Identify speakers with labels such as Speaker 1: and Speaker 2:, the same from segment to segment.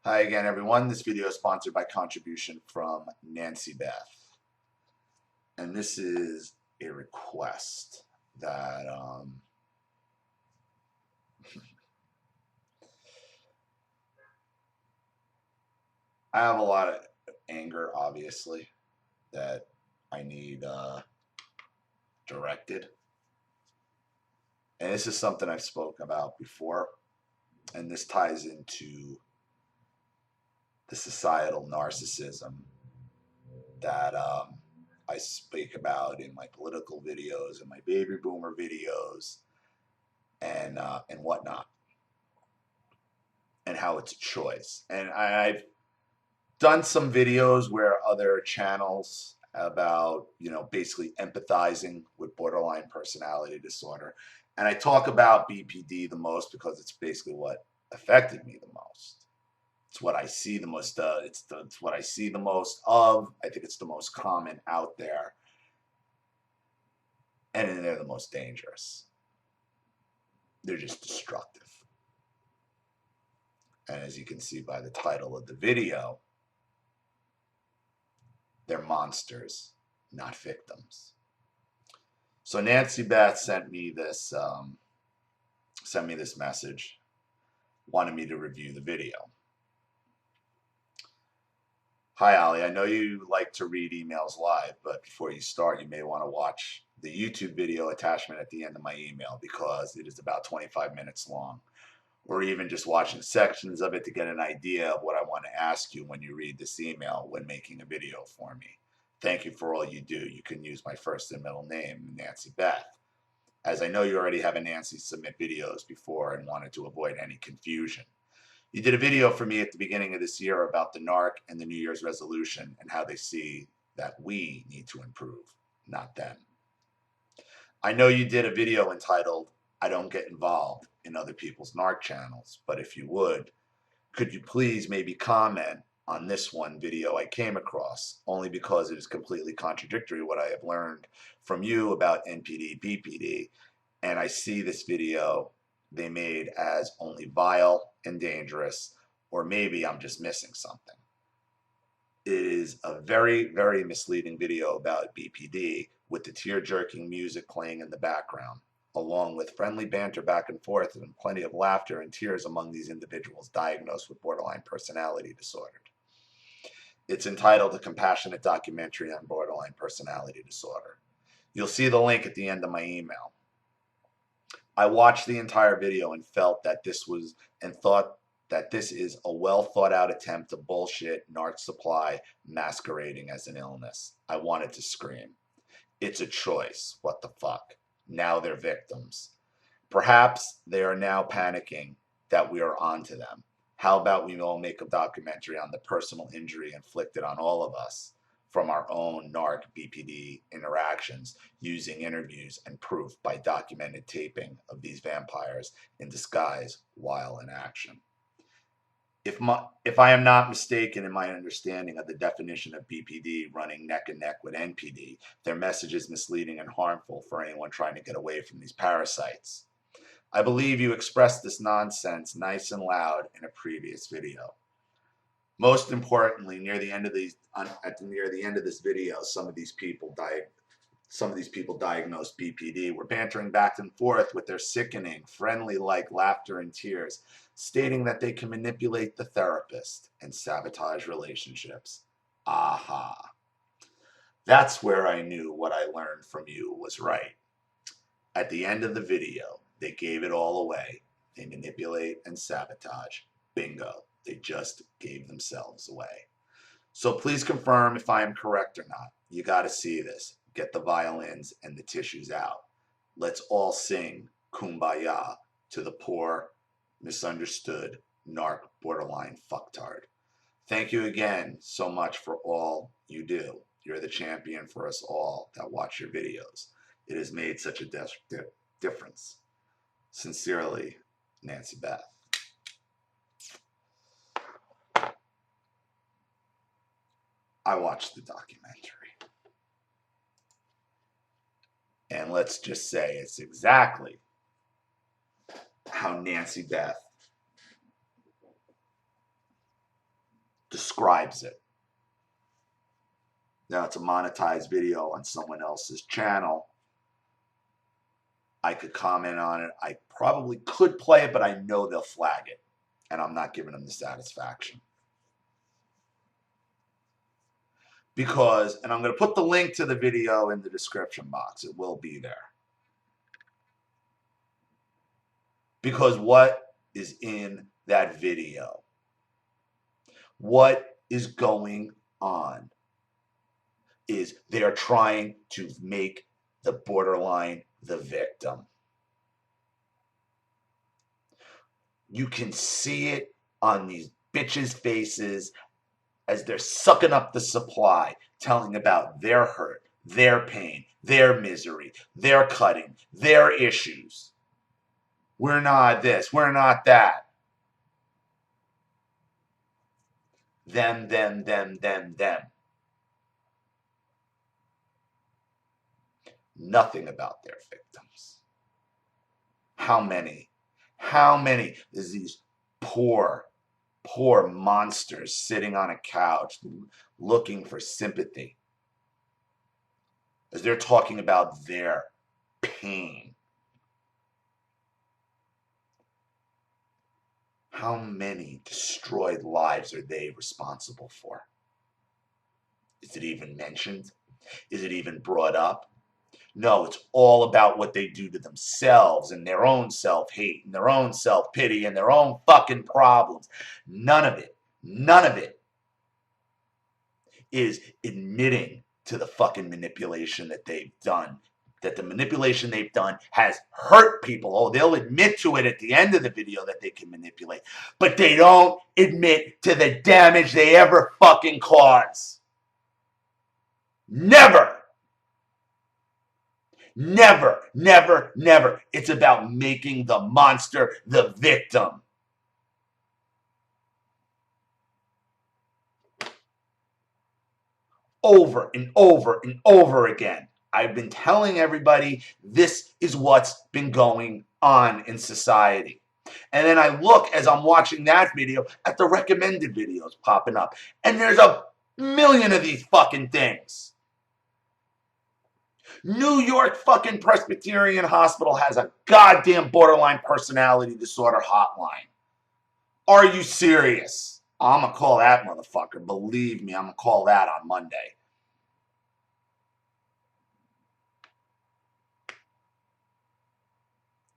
Speaker 1: Hi again, everyone. This video is sponsored by contribution from Nancy Beth. And this is a request that I have a lot of anger, obviously, that I need directed. And this is something I've spoken about before. And this ties into the societal narcissism that I speak about in my political videos and my baby boomer videos and whatnot, and how it's a choice. And I've done some videos where other channels about, basically empathizing with borderline personality disorder. And I talk about BPD the most because it's basically what affected me the most. It's what I see the most. It's what I see the most of. I think it's the most common out there, and they're the most dangerous. They're just destructive. And as you can see by the title of the video, they're monsters, not victims. So Nancy Beth sent me this message, wanted me to review the video. Hi, Ali. I know you like to read emails live, but before you start, you may want to watch the YouTube video attachment at the end of my email because it is about 25 minutes long, or even just watching sections of it to get an idea of what I want to ask you when you read this email when making a video for me. Thank you for all you do. You can use my first and middle name, Nancy Beth, as I know you already have a Nancy submit videos before and wanted to avoid any confusion. You did a video for me at the beginning of this year about the NARC and the New Year's resolution and how they see that we need to improve, not them. I know you did a video entitled, I don't get involved in other people's NARC channels, but if you would, could you please maybe comment on this one video I came across, only because it is completely contradictory what I have learned from you about NPD, BPD, and I see this video they made as only vile and dangerous, or maybe I'm just missing something. It is a very, very misleading video about BPD with the tear-jerking music playing in the background, along with friendly banter back and forth and plenty of laughter and tears among these individuals diagnosed with borderline personality disorder. It's entitled A Compassionate Documentary on Borderline Personality Disorder. You'll see the link at the end of my email. I watched the entire video and thought that this is a well thought out attempt to bullshit NARC supply masquerading as an illness. I wanted to scream. It's a choice. What the fuck? Now they're victims. Perhaps they are now panicking that we are onto them. How about we all make a documentary on the personal injury inflicted on all of us from our own NARC BPD interactions, using interviews and proof by documented taping of these vampires in disguise while in action. If I am not mistaken in my understanding of the definition of BPD running neck and neck with NPD, their message is misleading and harmful for anyone trying to get away from these parasites. I believe you expressed this nonsense nice and loud in a previous video. Most importantly, near the end of this video, some of these people diagnosed BPD were bantering back and forth with their sickening, friendly-like laughter and tears, stating that they can manipulate the therapist and sabotage relationships. Aha. That's where I knew what I learned from you was right. At the end of the video, they gave it all away. They manipulate and sabotage. Bingo. They just gave themselves away. So please confirm if I am correct or not. You got to see this. Get the violins and the tissues out. Let's all sing Kumbaya to the poor, misunderstood, NARC borderline fucktard. Thank you again so much for all you do. You're the champion for us all that watch your videos. It has made such a difference. Sincerely, Nancy Beth. I watched the documentary. And let's just say it's exactly how Nancy Beth describes it. Now, it's a monetized video on someone else's channel. I could comment on it. I probably could play it, but I know they'll flag it. And I'm not giving them the satisfaction. Because, and I'm going to put the link to the video in the description box. It will be there. Because what is in that video? What is going on is they are trying to make the borderline the victim. You can see it on these bitches' faces as they're sucking up the supply, telling about their hurt, their pain, their misery, their cutting, their issues. We're not this, we're not that. Them. Nothing about their victims. How many? How many is these poor monsters sitting on a couch looking for sympathy as they're talking about their pain? How many destroyed lives are they responsible for? Is it even mentioned? Is it even brought up? No, it's all about what they do to themselves and their own self-hate and their own self-pity and their own fucking problems. None of it is admitting to the fucking manipulation that they've done. That the manipulation they've done has hurt people. Oh, they'll admit to it at the end of the video that they can manipulate. But they don't admit to the damage they ever fucking cause. Never. Never, never, never. It's about making the monster the victim. Over and over and over again. I've been telling everybody this is what's been going on in society. And then I look as I'm watching that video at the recommended videos popping up. And there's a million of these fucking things. New York fucking Presbyterian Hospital has a goddamn borderline personality disorder hotline. Are you serious? I'm going to call that motherfucker. Believe me, I'm going to call that on Monday.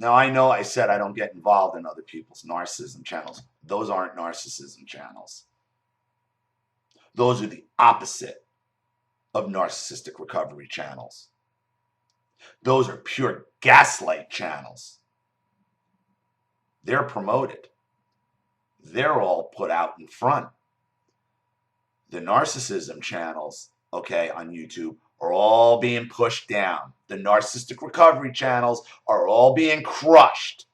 Speaker 1: Now, I know I said I don't get involved in other people's narcissism channels. Those aren't narcissism channels. Those are the opposite of narcissistic recovery channels. Those are pure gaslight channels. They're promoted. They're all put out in front. The narcissism channels, okay, on YouTube are all being pushed down. The narcissistic recovery channels are all being crushed.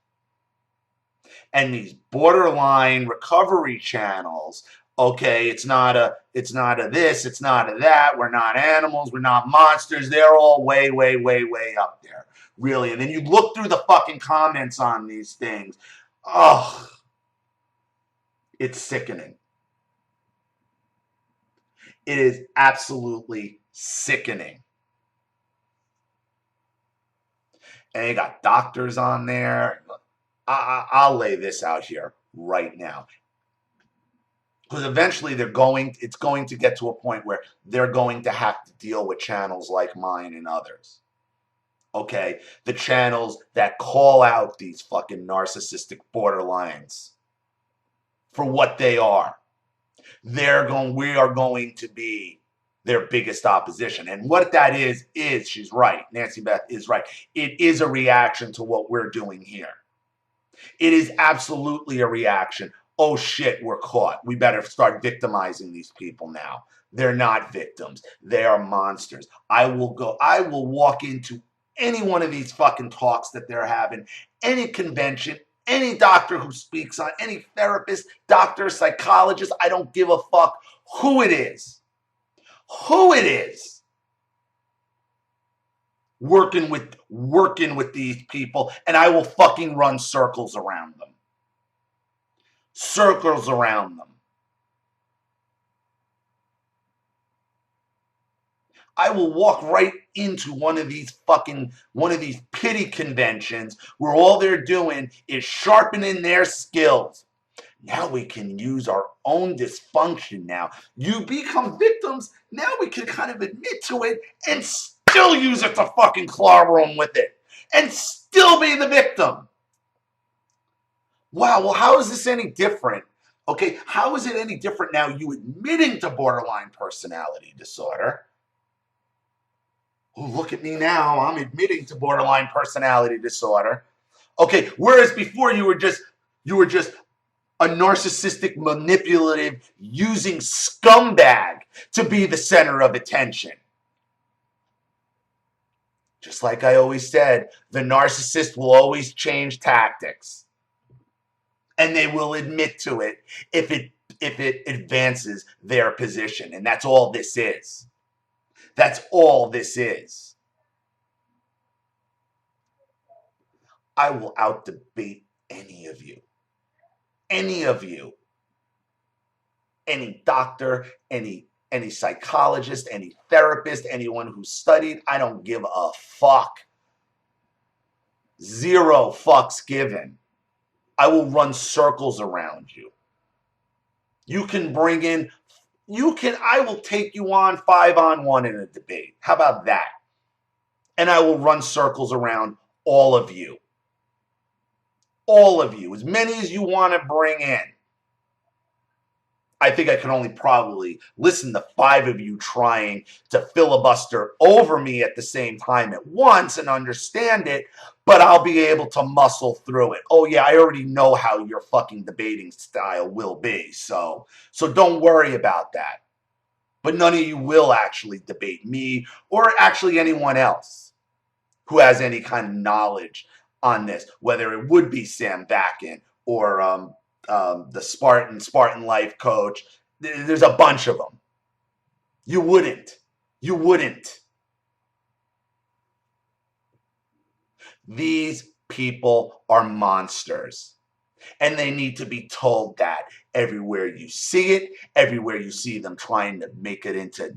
Speaker 1: And these borderline recovery channels, okay, it's not a this, it's not a that, we're not animals, we're not monsters, they're all way, way, way, way up there, really. And then you look through the fucking comments on these things, oh, it's sickening. It is absolutely sickening. And they got doctors on there. I'll lay this out here right now. Because eventually it's going to get to a point where they're going to have to deal with channels like mine and others. Okay? The channels that call out these fucking narcissistic borderlines for what they are. We are going to be their biggest opposition. And what that is she's right. Nancy Beth is right. It is a reaction to what we're doing here. It is absolutely a reaction. Oh shit, we're caught. We better start victimizing these people now. They're not victims. They are monsters. I will walk into any one of these fucking talks that they're having, any convention, any doctor who speaks on, any therapist, doctor, psychologist, I don't give a fuck who it is. Who it is. Working with these people, and I will fucking run circles around them. Circles around them. I will walk right into one of these pity conventions where all they're doing is sharpening their skills. Now we can use our own dysfunction now. You become victims, now we can kind of admit to it and still use it to fucking clobber them with it. And still be the victim. Wow, well, how is this any different? Okay, how is it any different now you admitting to borderline personality disorder? Oh, look at me now, I'm admitting to borderline personality disorder. Okay, whereas before you were just a narcissistic, manipulative, using scumbag to be the center of attention. Just like I always said, the narcissist will always change tactics. And they will admit to it if it advances their position. And that's all this is. That's all this is. I will out-debate any of you. Any of you. Any doctor, any psychologist, any therapist, anyone who studied, I don't give a fuck. Zero fucks given. I will run circles around you. I will take you on 5-on-1 in a debate. How about that? And I will run circles around all of you. All of you, as many as you want to bring in. I think I can only probably listen to 5 of you trying to filibuster over me at the same time at once and understand it, but I'll be able to muscle through it. Oh yeah, I already know how your fucking debating style will be, so don't worry about that. But none of you will actually debate me or actually anyone else who has any kind of knowledge on this, whether it would be Sam Bakken or the Spartan Life coach. There's a bunch of them. You wouldn't. These people are monsters. And they need to be told that everywhere you see it, everywhere you see them trying to make it into,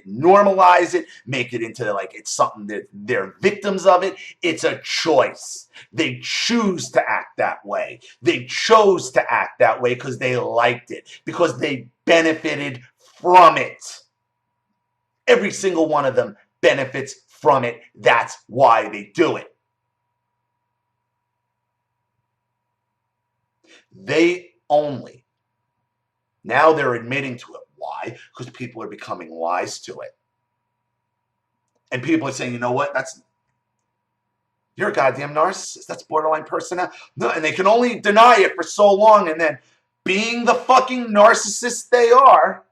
Speaker 1: normalize it, make it into like it's something that they're victims of it. It's a choice. They choose to act that way. They chose to act that way because they liked it, because they benefited from it. Every single one of them benefits from it. That's why they do it. Now they're admitting to it. Why? Because people are becoming wise to it. And people are saying, you know what? You're a goddamn narcissist. That's borderline personality. No, and they can only deny it for so long, and then being the fucking narcissist they are,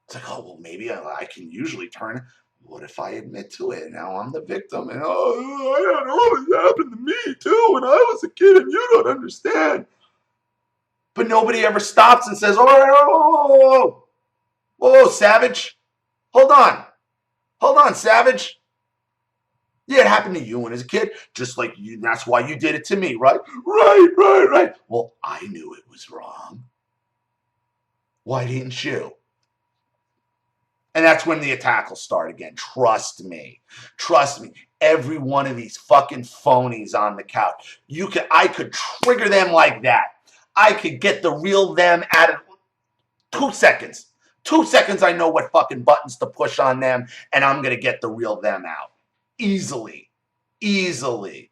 Speaker 1: it's like, oh, well, maybe I can usually turn. What if I admit to it? Now I'm the victim, and I had all this happen to me too when I was a kid, and you don't understand. But nobody ever stops and says, whoa, Savage. Hold on, Savage. Yeah, it happened to you when as a kid, just like you. That's why you did it to me, right? Right. Well, I knew it was wrong. Why didn't you? And that's when the attack will start again. Trust me. Every one of these fucking phonies on the couch, I could trigger them like that. I could get the real them out of 2 seconds. 2 seconds, I know what fucking buttons to push on them, and I'm going to get the real them out. Easily. The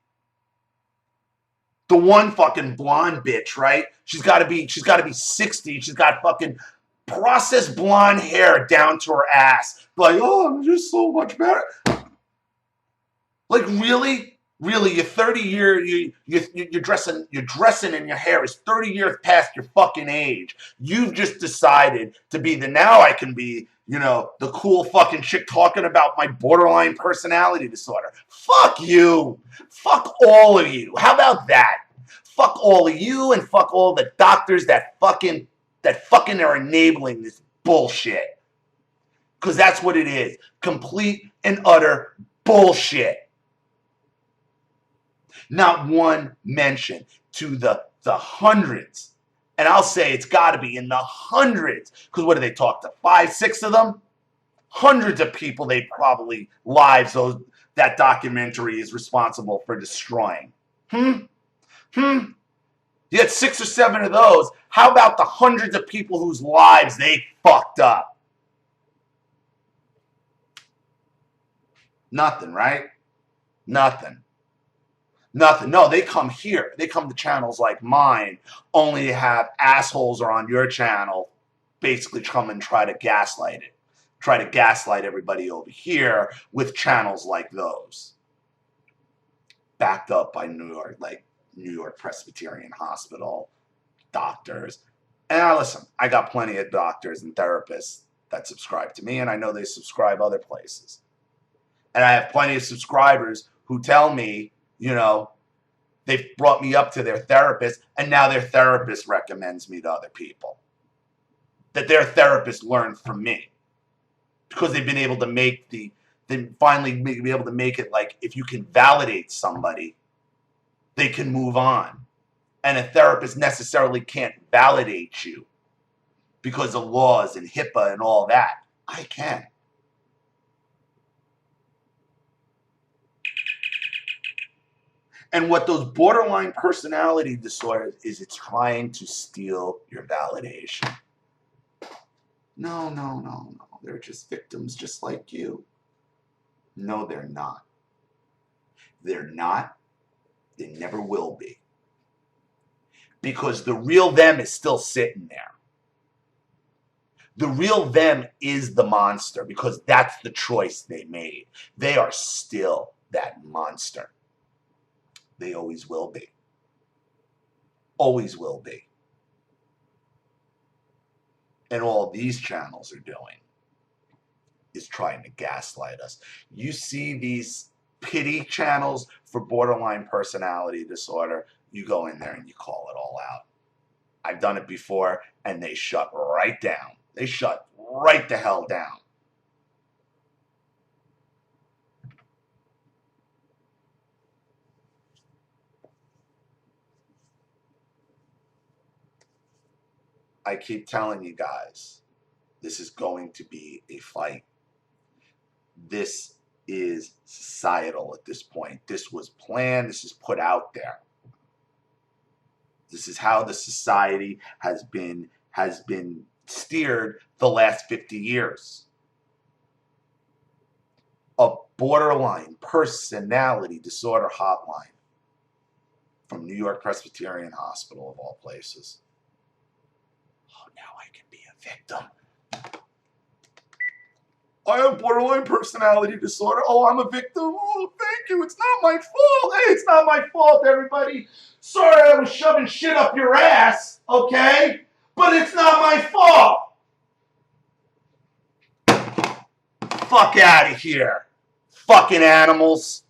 Speaker 1: one fucking blonde bitch, right? She's got to be 60. She's got fucking processed blonde hair down to her ass. Like, oh, I'm just so much better. Like, really? You're 30 years, you're dressing and your hair is 30 years past your fucking age. You've just decided to be now I can be, the cool fucking chick talking about my borderline personality disorder. Fuck you. Fuck all of you. How about that? Fuck all of you and fuck all the doctors that fucking are enabling this bullshit. Because that's what it is. Complete and utter bullshit. Not one mention to the hundreds. And I'll say it's got to be in the hundreds. Because what do they talk to? 5, 6 of them? hundreds of people they probably lives those that documentary is responsible for destroying. Hmm? You had 6 or 7 of those. How about the hundreds of people whose lives they fucked up? Nothing, right? Nothing. Nothing. No, they come here. They come to channels like mine, only to have assholes are on your channel basically come and try to gaslight it. Try to gaslight everybody over here with channels like those. Backed up by New York Presbyterian Hospital, doctors. And now listen, I got plenty of doctors and therapists that subscribe to me, and I know they subscribe other places. And I have plenty of subscribers who tell me, they've brought me up to their therapist, and now their therapist recommends me to other people. That their therapist learned from me. Because they've been able to finally be able to make it like if you can validate somebody, they can move on. And a therapist necessarily can't validate you because of laws and HIPAA and all that. I can. And what those borderline personality disorders is, it's trying to steal your validation. No. They're just victims just like you. No, they're not. They're not. They never will be. Because the real them is still sitting there. The real them is the monster because that's the choice they made. They are still that monster. They always will be. Always will be. And all these channels are doing is trying to gaslight us. You see these pity channels for borderline personality disorder, you go in there and you call it all out. I've done it before, and they shut right down. They shut right the hell down. I keep telling you guys, this is going to be a fight. This is societal at this point. This was planned. This is put out there. This is how the society has been steered the last 50 years. A borderline personality disorder hotline from New York Presbyterian Hospital, of all places. Oh, now I can be a victim. I have borderline personality disorder. Oh, I'm a victim. Oh, thank you. It's not my fault. Hey, it's not my fault, everybody. Sorry I was shoving shit up your ass, okay? But it's not my fault. Fuck out of here. Fucking animals.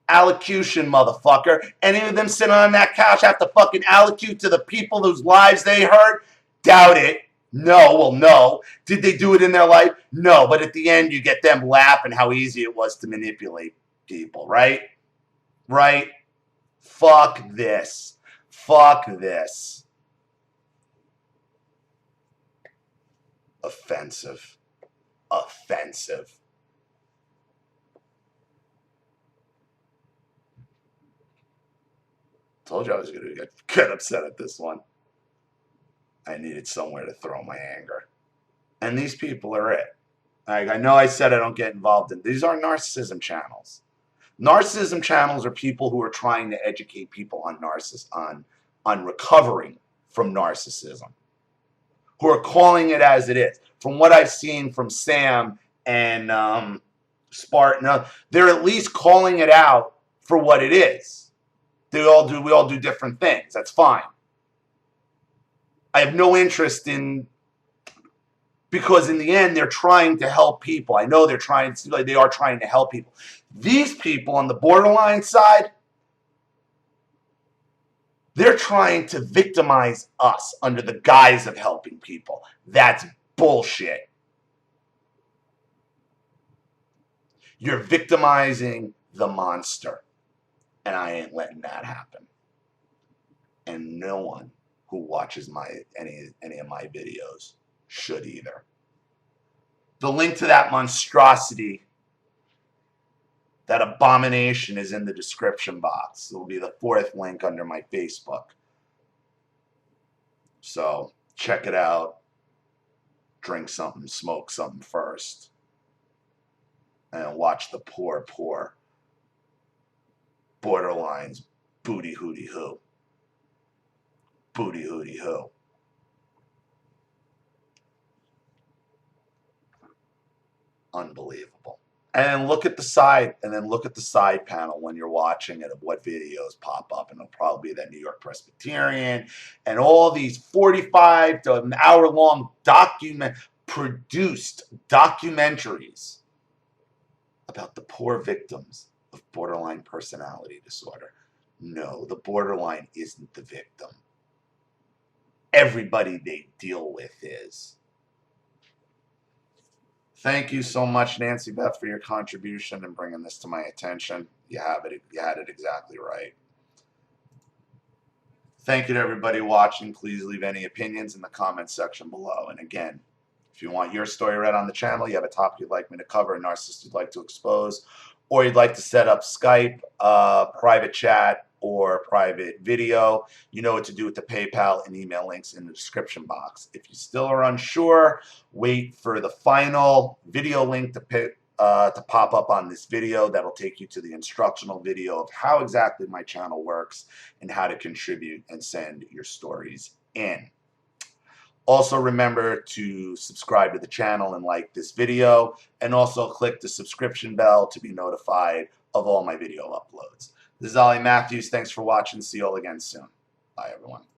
Speaker 1: Allocution, motherfucker. Any of them sitting on that couch have to fucking allocute to the people whose lives they hurt? Doubt it. No, well, no. Did they do it in their life? No, but at the end you get them laughing how easy it was to manipulate people, right? Right? Fuck this. Fuck this. Offensive. Offensive. Told you I was going to get upset at this one. I needed somewhere to throw my anger. And these people are it. I know I said I don't get involved in. These are narcissism channels. Narcissism channels are people who are trying to educate people on recovering from narcissism, who are calling it as it is. From what I've seen from Sam and Spartan, they're at least calling it out for what it is. We all do different things. That's fine. I have no interest in, because in the end they're trying to help people. I know they are trying to help people. These people on the borderline side, they're trying to victimize us under the guise of helping people. That's bullshit. You're victimizing the monster, and I ain't letting that happen. And no one who watches any of my videos should either. The link to that monstrosity, that abomination, is in the description box. It will be the 4th link under my Facebook. So check it out. Drink something, smoke something first. And watch the poor borderlines booty hooty hoo. Booty hooty hoo. Unbelievable. And look at the side, and then look at the side panel when you're watching it of what videos pop up, and it'll probably be that New York Presbyterian and all these 45 to an hour long produced documentaries about the poor victims of borderline personality disorder. No, the borderline isn't the victim. Everybody they deal with is. Thank you so much, Nancy Beth, for your contribution and bringing this to my attention. You had it exactly right. Thank you to everybody watching. Please leave any opinions in the comments section below. And again, if you want your story read on the channel, you have a topic you'd like me to cover, a narcissist you'd like to expose, or you'd like to set up Skype, private chat, or private video, you know what to do with the PayPal and email links in the description box. If you still are unsure, wait for the final video link to pop up on this video. That'll take you to the instructional video of how exactly my channel works and how to contribute and send your stories in. Also remember to subscribe to the channel and like this video, and also click the subscription bell to be notified of all my video uploads. This is Ollie Matthews. Thanks for watching. See you all again soon. Bye, everyone.